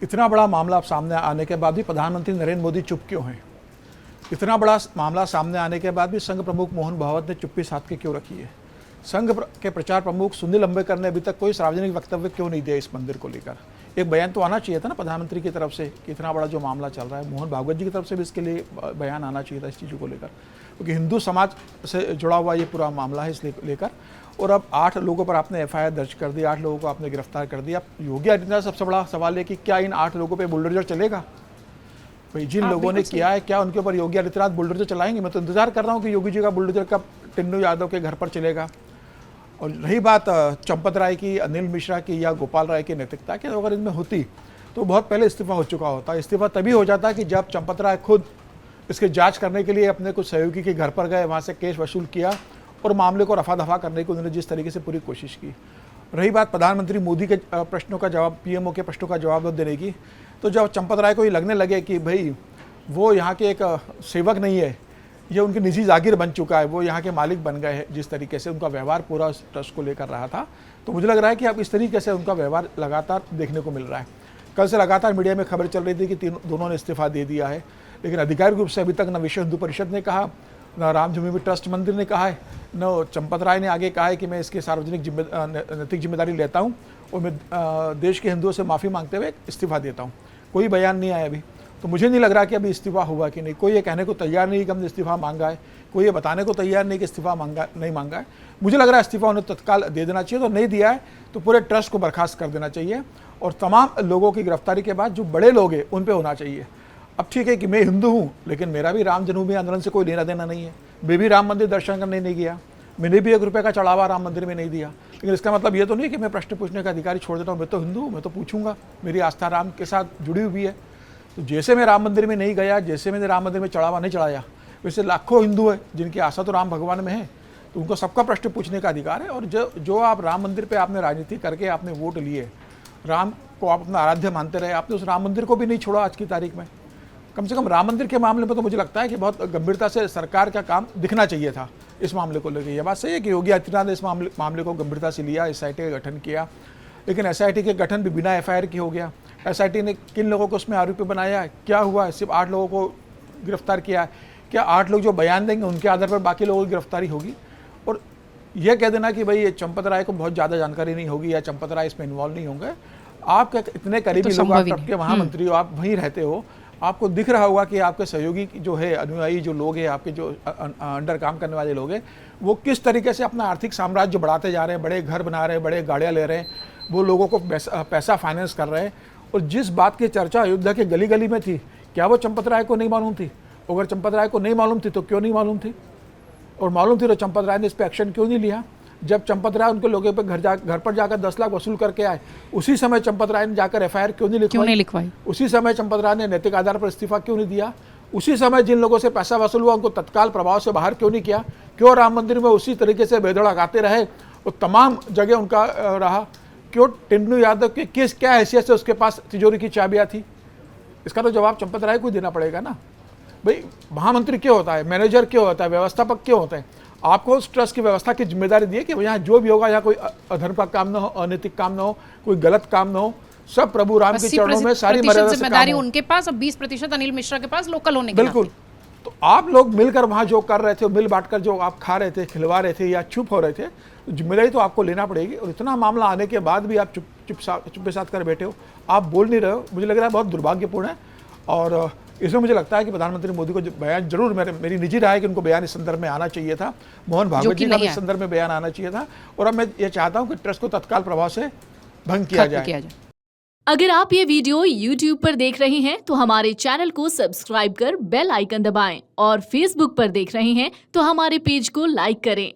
इतना बड़ा मामला सामने आने के बाद भी प्रधानमंत्री नरेंद्र मोदी चुप क्यों हैं? इतना बड़ा मामला सामने आने के बाद भी संघ प्रमुख मोहन भागवत ने चुप्पी साध के क्यों रखी है? संघ के प्रचार प्रमुख सुनील अंबेडकर ने अभी तक कोई सार्वजनिक वक्तव्य क्यों नहीं दिया इस मंदिर को लेकर? एक बयान तो आना चाहिए था ना प्रधानमंत्री की तरफ से कि इतना बड़ा जो मामला चल रहा है। मोहन भागवत जी की तरफ से भी इसके लिए बयान आना चाहिए था इस चीज़ों को लेकर, क्योंकि हिंदू समाज से जुड़ा हुआ ये पूरा मामला है इसलिए लेकर। और अब 8 लोगों पर आपने एफआईआर दर्ज कर दी, 8 लोगों को आपने गिरफ्तार कर दिया। योगी आदित्यनाथ सबसे बड़ा सवाल है कि क्या इन 8 लोगों पर बुलडोजर चलेगा? भाई जिन लोगों ने किया है क्या उनके ऊपर योगी आदित्यनाथ बुलडोजर चलाएंगे? मैं तो इंतजार कर रहा हूँ कि योगी जी का बुलडोजर कब टिन्नू यादव के घर पर चलेगा। और रही बात चंपत राय की, अनिल मिश्रा की या गोपाल राय की नैतिकता की, अगर इनमें होती तो बहुत पहले इस्तीफा हो चुका होता। इस्तीफा तभी हो जाता कि जब चंपत राय खुद इसके जांच करने के लिए अपने कुछ सहयोगी के घर पर गए, वहाँ से केस वसूल किया और मामले को रफा दफा करने की उन्होंने जिस तरीके से पूरी कोशिश की। रही बात प्रधानमंत्री मोदी के प्रश्नों का जवाब, पीएमओ के प्रश्नों का जवाब देने की, तो जब चंपत राय को ये लगने लगे कि भाई वो यहाँ के एक सेवक नहीं है, ये उनकी निजी जागीर बन चुका है, वो यहाँ के मालिक बन गए हैं, जिस तरीके से उनका व्यवहार पूरा ट्रस्ट को लेकर रहा था, तो मुझे लग रहा है कि अब इस तरीके से उनका व्यवहार लगातार देखने को मिल रहा है। कल से लगातार मीडिया में खबर चल रही थी कि दोनों ने इस्तीफा दे दिया है, लेकिन आधिकारिक रूप से अभी तक न विश्व हिंदू परिषद ने कहा, न राम जन्मभूमि ट्रस्ट मंदिर ने कहा है, न चंपत राय ने आगे कहा है कि मैं इसकी सार्वजनिक नैतिक जिम्मेदारी लेता हूँ और मैं देश के हिंदुओं से माफ़ी मांगते हुए इस्तीफा देता हूँ। कोई बयान नहीं आया अभी, तो मुझे नहीं लग रहा कि अभी इस्तीफा हुआ कि नहीं। कोई ये कहने को तैयार नहीं कि हमने इस्तीफा मांगा है, कोई ये बताने को तैयार नहीं कि इस्तीफा नहीं मांगा है। मुझे लग रहा है इस्तीफा उन्हें तत्काल दे देना चाहिए, तो नहीं दिया है तो पूरे ट्रस्ट को बर्खास्त कर देना चाहिए और तमाम लोगों की गिरफ्तारी के बाद जो बड़े लोग हैं उन पर होना चाहिए। अब ठीक है कि मैं हिंदू हूँ, लेकिन मेरा भी राम जन्मभूमि आंदोलन से कोई लेना देना नहीं है। मैं भी राम मंदिर दर्शन करने नहीं गया, मैंने भी 1 रुपये का चढ़ावा राम मंदिर में नहीं दिया, लेकिन इसका मतलब ये तो नहीं कि मैं प्रश्न पूछने का अधिकारी छोड़ देता हूँ। मैं तो हिंदू हूँ, मैं तो पूछूंगा, मेरी आस्था राम के साथ जुड़ी हुई है। तो जैसे मैं राम मंदिर में नहीं गया, जैसे मैंने राम मंदिर में चढ़ावा नहीं चढ़ाया, वैसे लाखों हिंदू है जिनकी आस्था तो राम भगवान में है, तो उनको सबका प्रश्न पूछने का अधिकार है। और जो आप राम मंदिर पे आपने राजनीति करके आपने वोट लिए, राम को आप अपना आराध्य मानते रहे, आपने उस राम मंदिर को भी नहीं छोड़ा आज की तारीख में। कम से कम राम मंदिर के मामले में तो मुझे लगता है कि बहुत गंभीरता से सरकार का काम दिखना चाहिए था इस मामले को लेकर। यह बात सही है कि योगी आदित्यनाथ ने इस मामले को गंभीरता से लिया, एसआईटी का गठन किया, लेकिन एसआईटी के गठन भी बिना एफआईआर की हो गया। एसआईटी ने किन लोगों को उसमें आरोपी बनाया है, क्या हुआ है? सिर्फ 8 लोगों को गिरफ्तार किया है। क्या 8 लोग जो बयान देंगे उनके आधार पर बाकी लोगों की गिरफ्तारी होगी? और यह कह देना कि भाई ये चंपत राय को बहुत ज़्यादा जानकारी नहीं होगी या चंपत राय इसमें इन्वॉल्व नहीं होंगे, आप इतने करीबी लोग, आप आपके महामंत्री हो, आप वहीं रहते हो, आपको दिख रहा होगा कि आपके सहयोगी जो है, अनुयायी जो लोग हैं, आपके जो अंडर काम करने वाले लोग हैं, वो किस तरीके से अपना आर्थिक साम्राज्य बढ़ाते जा रहे हैं, बड़े घर बना रहे हैं, बड़े गाड़ियाँ ले रहे हैं, वो लोगों को पैसा फाइनेंस कर रहे हैं। और जिस बात की चर्चा अयोध्या के गली गली में थी, क्या वो चंपत राय को नहीं मालूम थी? अगर चंपत राय को नहीं मालूम थी तो क्यों नहीं मालूम थी? और मालूम थी तो चंपत राय ने इस पर एक्शन क्यों नहीं लिया? जब चंपत राय उनके लोगों पे घर पर जाकर 10 लाख वसूल करके आए, उसी समय चंपत राय ने जाकर एफआईआर क्यों नहीं लिखवाई? उसी समय चंपत राय ने नैतिक आधार पर इस्तीफा क्यों नहीं दिया? उसी समय जिन लोगों से पैसा वसूल हुआ उनको तत्काल प्रभाव से बाहर क्यों नहीं किया? क्यों राम मंदिर में उसी तरीके से बेधड़क आते रहे और तमाम जगह उनका रहा? क्यों टिन्नू यादव के केस क्या हैसियत से उसके पास तिजोरी की चाबियाँ थी? इसका तो जवाब चंपत राय को देना पड़ेगा ना। भाई महामंत्री क्यों होता है, मैनेजर क्यों होता है, व्यवस्थापक क्यों होता है? आपको उस ट्रस्ट की व्यवस्था की जिम्मेदारी दी है कि यहाँ जो भी होगा, यहाँ कोई अधर्म का काम ना हो, अनैतिक काम ना हो, कोई गलत काम ना हो, सब प्रभु राम के चरणों में सारी मर्यादा से जिम्मेदारी उनके पास, अब 20% अनिल मिश्रा के पास लोकल होने के बिल्कुल। तो आप लोग मिलकर वहाँ जो कर रहे थे, मिल बांटकर जो आप खा रहे थे, खिलवा रहे थे या चुप हो रहे थे, तो जिम्मेदारी तो आपको लेना पड़ेगी। और इतना मामला आने के बाद भी आप चुप साथ कर बैठे हो, आप बोल नहीं रहे हो, मुझे लग रहा है बहुत दुर्भाग्यपूर्ण है। और इसमें मुझे लगता है कि प्रधानमंत्री मोदी को बयान जरूर, मेरी निजी राय है कि उनको बयान इस संदर्भ में आना चाहिए था, मोहन भागवत जी का इस संदर्भ में बयान आना चाहिए था। और अब मैं ये चाहता हूँ कि ट्रस्ट को तत्काल प्रभाव से भंग किया जाए। अगर आप ये वीडियो YouTube पर देख रहे हैं तो हमारे चैनल को सब्सक्राइब कर बेल आइकन दबाएं, और Facebook पर देख रहे हैं तो हमारे पेज को लाइक करें।